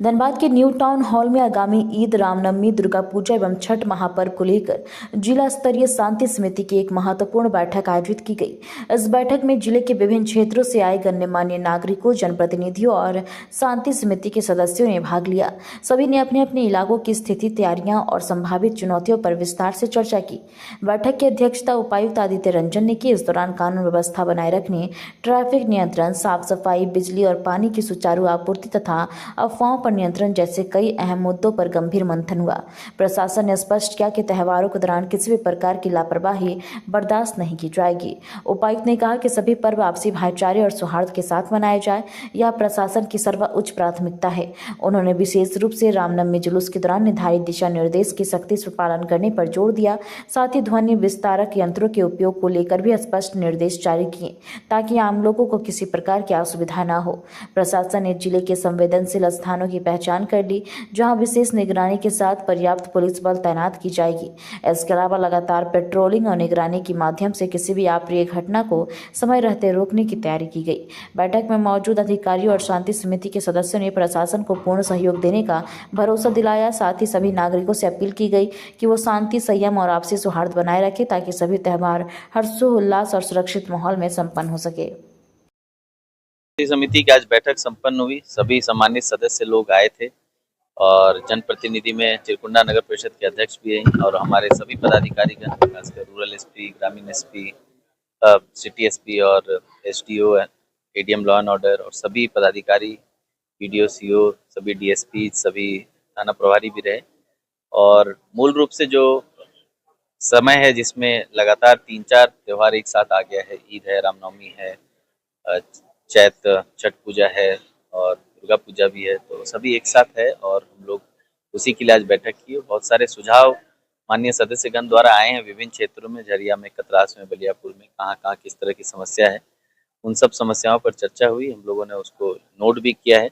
धनबाद के new town hall में आगामी ईद, रामनवमी, दुर्गा पूजा एवं छठ महापर्व को लेकर जिला स्तरीय शांति समिति की एक महत्वपूर्ण बैठक आयोजित की गई। इस बैठक में जिले के विभिन्न क्षेत्रों से आए गणमान्य नागरिकों, जनप्रतिनिधियों और शांति समिति के सदस्यों ने भाग लिया। सभी ने अपने अपने इलाकों की स्थिति, तैयारियां और संभावित चुनौतियों पर विस्तार से चर्चा की। बैठक की अध्यक्षता उपायुक्त आदित्य रंजन ने की। इस दौरान कानून व्यवस्था बनाए रखने, ट्रैफिक नियंत्रण, साफ सफाई, बिजली और पानी की सुचारू आपूर्ति तथा अफवाहों पर नियंत्रण जैसे कई अहम मुद्दों पर गंभीर मंथन हुआ। प्रशासन ने स्पष्ट किया कि त्योहारों के दौरान किसी भी प्रकार की लापरवाही बर्दाश्त नहीं की जाएगी। उपायुक्त ने कहा कि सभी पर्व आपसी भाईचारे और सौहार्द के साथ मनाए जाए, यह प्रशासन की सर्वोच्च प्राथमिकता है। उन्होंने विशेष रूप से रामनवमी जुलूस के दौरान निर्धारित दिशा निर्देश के सख्ती से पालन करने पर जोर दिया। साथ ही ध्वनि विस्तारक यंत्रों के उपयोग को लेकर भी स्पष्ट निर्देश जारी किए ताकि आम लोगों को किसी प्रकार की असुविधा न हो। प्रशासन ने जिले के संवेदनशील स्थानों की पहचान कर ली, जहां विशेष निगरानी के साथ पर्याप्त पुलिस बल तैनात की जाएगी। इसके अलावा लगातार पेट्रोलिंग और निगरानी के माध्यम से किसी भी अप्रिय घटना को समय रहते रोकने की तैयारी की गई। बैठक में मौजूद अधिकारियों और शांति समिति के सदस्यों ने प्रशासन को पूर्ण सहयोग देने का भरोसा दिलाया। साथ ही सभी नागरिकों से अपील की गई कि वो शांति, संयम और आपसी सौहार्द बनाए रखें ताकि सभी त्यौहार हर्षोल्लास और सुरक्षित माहौल में संपन्न हो सके। समिति की आज बैठक संपन्न हुई। सभी सम्मानित सदस्य लोग आए थे और जनप्रतिनिधि में चिरकुंडा नगर परिषद के अध्यक्ष भी हैं और हमारे सभी पदाधिकारीगण, खासकर रूरल एसपी, ग्रामीण एसपी, सिटी एसपी और SDO, ADM law and order और सभी पदाधिकारी, पीडीओ, सीओ, सभी डीएसपी, सभी थाना प्रभारी भी रहे। और मूल रूप से जो समय है जिसमें लगातार 3-4 त्यौहार एक साथ आ गया है, ईद है, रामनवमी है, चैत छठ पूजा है और दुर्गा पूजा भी है, तो सभी एक साथ है और हम लोग उसी के लिए आज बैठक की। बहुत सारे सुझाव माननीय सदस्यगण द्वारा आए हैं विभिन्न क्षेत्रों में, झरिया में, कतरास में, बलियापुर में, कहाँ किस तरह की समस्या है, उन सब समस्याओं पर चर्चा हुई। हम लोगों ने उसको नोट भी किया है।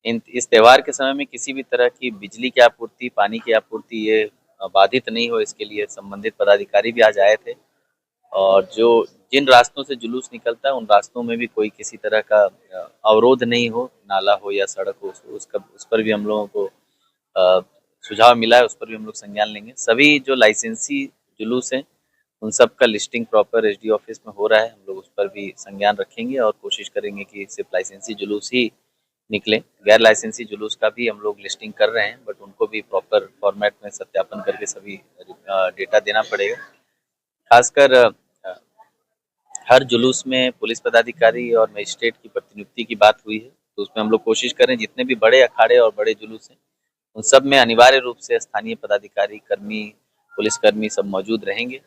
इस त्यौहार के समय में किसी भी तरह की बिजली की आपूर्ति, पानी की आपूर्ति ये बाधित नहीं हो, इसके लिए संबंधित पदाधिकारी भी आज आए थे। और जिन रास्तों से जुलूस निकलता है उन रास्तों में भी कोई किसी तरह का अवरोध नहीं हो, नाला हो या सड़क हो, उस पर भी हम लोगों को सुझाव मिला है, उस पर भी हम लोग संज्ञान लेंगे। सभी जो लाइसेंसी जुलूस हैं उन सब का लिस्टिंग प्रॉपर एसडी ऑफिस में हो रहा है, हम लोग उस पर भी संज्ञान रखेंगे और कोशिश करेंगे कि सिर्फ लाइसेंसी जुलूस ही निकले। गैर लाइसेंसी जुलूस का भी हम लोग लिस्टिंग कर रहे हैं, बट उनको भी प्रॉपर फॉर्मेट में सत्यापन करके सभी डेटा देना पड़ेगा। खासकर हर जुलूस में पुलिस पदाधिकारी और मजिस्ट्रेट की प्रतिनियुक्ति की बात हुई है, तो उसमें हम लोग कोशिश करें जितने भी बड़े अखाड़े और बड़े जुलूस हैं उन सब में अनिवार्य रूप से स्थानीय पदाधिकारी, कर्मी, पुलिसकर्मी सब मौजूद रहेंगे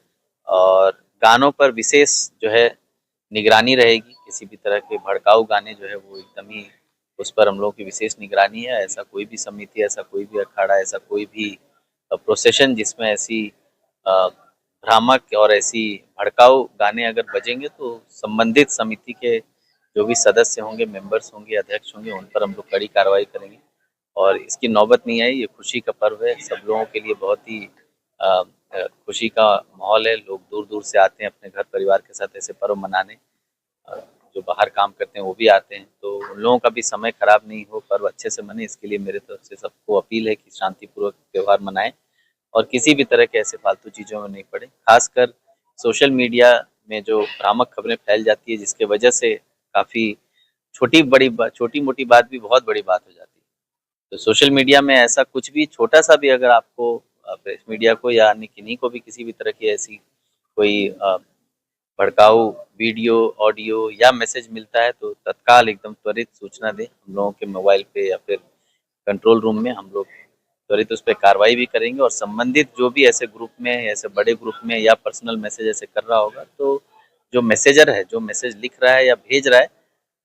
और गानों पर विशेष जो है निगरानी रहेगी। किसी भी तरह के भड़काऊ गाने जो है वो एकदम ही, उस पर हम लोगों की विशेष निगरानी है। ऐसा कोई भी समिति, ऐसा कोई भी अखाड़ा, ऐसा कोई भी प्रोसेशन जिसमें ऐसी भ्रामक और ऐसी भड़काऊ गाने अगर बजेंगे तो संबंधित समिति के जो भी सदस्य होंगे, मेंबर्स होंगे, अध्यक्ष होंगे, उन पर हम लोग कड़ी कार्रवाई करेंगे। और इसकी नौबत नहीं आई, ये खुशी का पर्व है, सब लोगों के लिए बहुत ही खुशी का माहौल है। लोग दूर दूर से आते हैं अपने घर परिवार के साथ ऐसे पर्व मनाने, जो बाहर काम करते हैं वो भी आते हैं, तो उन लोगों का भी समय खराब नहीं हो, पर्व अच्छे से मने, इसके लिए मेरे तरफ से सबको अपील है कि शांतिपूर्वक त्यौहार मनाएं और किसी भी तरह के ऐसे फालतू चीज़ों में नहीं पड़े। खासकर सोशल मीडिया में जो भ्रामक खबरें फैल जाती है जिसके वजह से काफ़ी छोटी मोटी बात भी बहुत बड़ी बात हो जाती है। तो सोशल मीडिया में ऐसा कुछ भी छोटा सा भी अगर आपको प्रेस मीडिया को या अन्य किन्हीं को भी किसी भी तरह की ऐसी कोई भड़काऊ वीडियो, ऑडियो या मैसेज मिलता है तो तत्काल एकदम त्वरित सूचना दें हम लोगों के मोबाइल पे या फिर कंट्रोल रूम में। हम लोग त्वरित उस पर कार्रवाई भी करेंगे और संबंधित जो भी ऐसे ग्रुप में, ऐसे बड़े ग्रुप में या पर्सनल मैसेज ऐसे कर रहा होगा तो जो मैसेजर है, जो मैसेज लिख रहा है या भेज रहा है,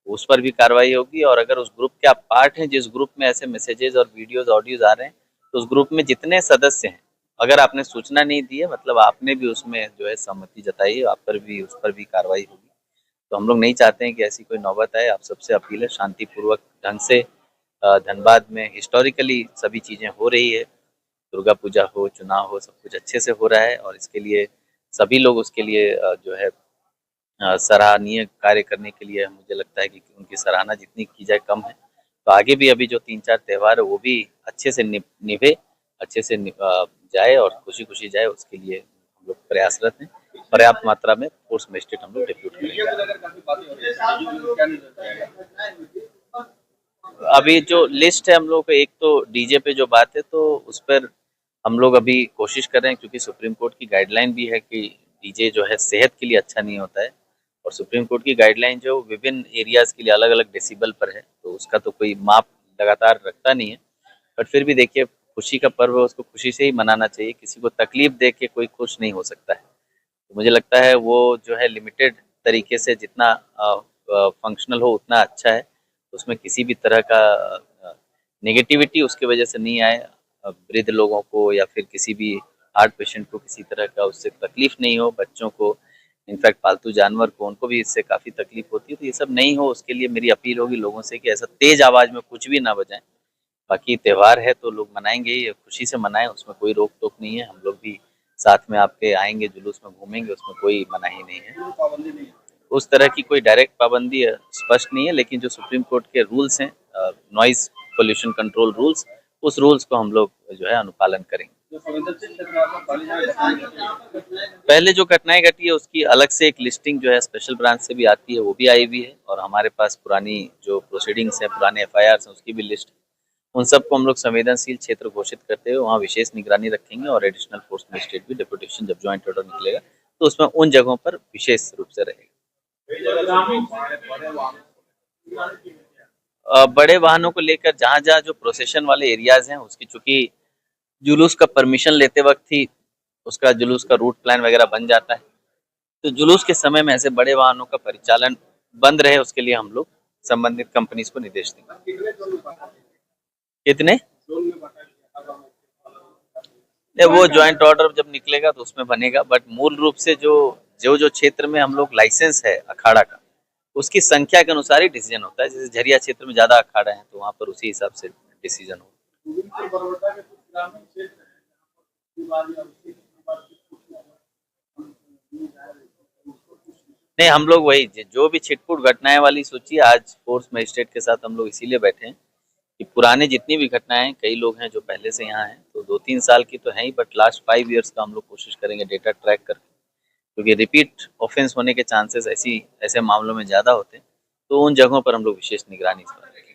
उस पर भी कार्रवाई होगी। और अगर उस ग्रुप के आप पार्ट हैं, जिस ग्रुप में ऐसे मैसेजेस और वीडियोस, ऑडियोज आ रहे हैं, तो उस ग्रुप में जितने सदस्य हैं, अगर आपने सूचना नहीं दी है मतलब आपने भी उसमें जो है सहमति जताई है, आप पर भी उस पर भी कार्रवाई होगी। तो हम लोग नहीं चाहते हैं कि ऐसी कोई नौबत आए। आप सबसे अपील है शांतिपूर्वक ढंग से धनबाद में हिस्टोरिकली सभी चीज़ें हो रही है, दुर्गा पूजा हो, चुनाव हो, सब कुछ अच्छे से हो रहा है और इसके लिए सभी लोग उसके लिए जो है सराहनीय कार्य करने के लिए मुझे लगता है कि उनकी सराहना जितनी की जाए कम है। तो आगे भी अभी जो 3-4 त्योहार है वो भी अच्छे से निभे, अच्छे से जाए और खुशी खुशी जाए, उसके लिए हम लोग प्रयासरत हैं। पर्याप्त मात्रा में फोर्स मजिस्ट्रेट हम लोग डिप्यूट करेंगे। अभी जो लिस्ट है हम लोग, एक तो डीजे पे जो बात है, तो उस पर हम लोग अभी कोशिश कर रहे हैं, क्योंकि सुप्रीम कोर्ट की गाइडलाइन भी है कि डीजे जो है सेहत के लिए अच्छा नहीं होता है, और सुप्रीम कोर्ट की गाइडलाइन जो विभिन्न एरियाज के लिए अलग अलग डेसिबल पर है, तो उसका तो कोई माप लगातार रखता नहीं है। बट फिर भी देखिए, खुशी का पर्व है, उसको खुशी से ही मनाना चाहिए। किसी को तकलीफ दे के कोई खुश नहीं हो सकता है। तो मुझे लगता है वो जो है लिमिटेड तरीके से जितना फंक्शनल हो उतना अच्छा है। उसमें किसी भी तरह का नेगेटिविटी उसके वजह से नहीं आए, वृद्ध लोगों को या फिर किसी भी हार्ट पेशेंट को किसी तरह का उससे तकलीफ नहीं हो, बच्चों को, इनफैक्ट पालतू जानवर को, उनको भी इससे काफ़ी तकलीफ होती है। तो ये सब नहीं हो, उसके लिए मेरी अपील होगी लोगों से कि ऐसा तेज आवाज़ में कुछ भी ना बजाएं। बाकी त्योहार है तो लोग मनाएंगे ही, खुशी से मनाएं, उसमें कोई रोक टोक नहीं है। हम लोग भी साथ में आपके आएंगे, जुलूस में घूमेंगे, उसमें कोई मनाही नहीं है। उस तरह की कोई डायरेक्ट पाबंदी स्पष्ट नहीं है, लेकिन जो सुप्रीम कोर्ट के रूल्स हैं, नॉइज पोल्यूशन कंट्रोल रूल्स, उस रूल्स को हम लोग जो है अनुपालन करेंगे। पहले जो घटनाएं घटी है उसकी अलग से एक लिस्टिंग जो है स्पेशल ब्रांच से भी आती है, वो भी आई हुई है, और हमारे पास पुरानी जो प्रोसीडिंग्स है, पुराने एफआईआर हैं, उसकी भी लिस्ट। उन सबको हम लोग संवेदनशील क्षेत्र घोषित करते हुए वहाँ विशेष निगरानी रखेंगे, और एडिशनल फोर्स मजिस्ट्रेट भी डेपुटेशन जब ज्वाइंट ऑर्डर निकलेगा तो उसमें उन जगहों पर विशेष रूप से रहेगा। बड़े वाहनों को लेकर जहाँ जहाँ जो प्रोसेशन वाले एरियाज हैं, उसकी चूंकि जुलूस का परमिशन लेते वक्त ही उसका जुलूस का रूट प्लान वगैरह बन जाता है, तो जुलूस के समय में ऐसे बड़े वाहनों का परिचालन बंद रहे, उसके लिए हम लोग संबंधित कंपनीज को निर्देश देंगे। कितने वो ज्वाइंट ऑर्डर जब निकलेगा तो उसमें बनेगा, बट मूल रूप से जो जो जो क्षेत्र में हम लोग लाइसेंस है अखाड़ा का, उसकी संख्या के अनुसार ही डिसीजन होता है। जैसे झरिया क्षेत्र में ज्यादा अखाड़ा है तो वहां पर उसी हिसाब से डिसीजन होगा। नहीं, हम लोग वही जो भी छिटपुट घटनाएं वाली सोचिए, आज फोर्स मजिस्ट्रेट के साथ हम लोग इसीलिए बैठे हैं कि पुराने जितनी भी घटनाएं, कई लोग हैं जो पहले से यहाँ हैं, तो 2-3 साल की तो है ही, बट लास्ट 5 ईयर्स का हम लोग कोशिश करेंगे डेटा ट्रैक करके, क्योंकि रिपीट ऑफेंस होने के चांसेस ऐसे मामलों में ज्यादा होते हैं, तो उन जगहों पर हम लोग विशेष निगरानी रखेंगे।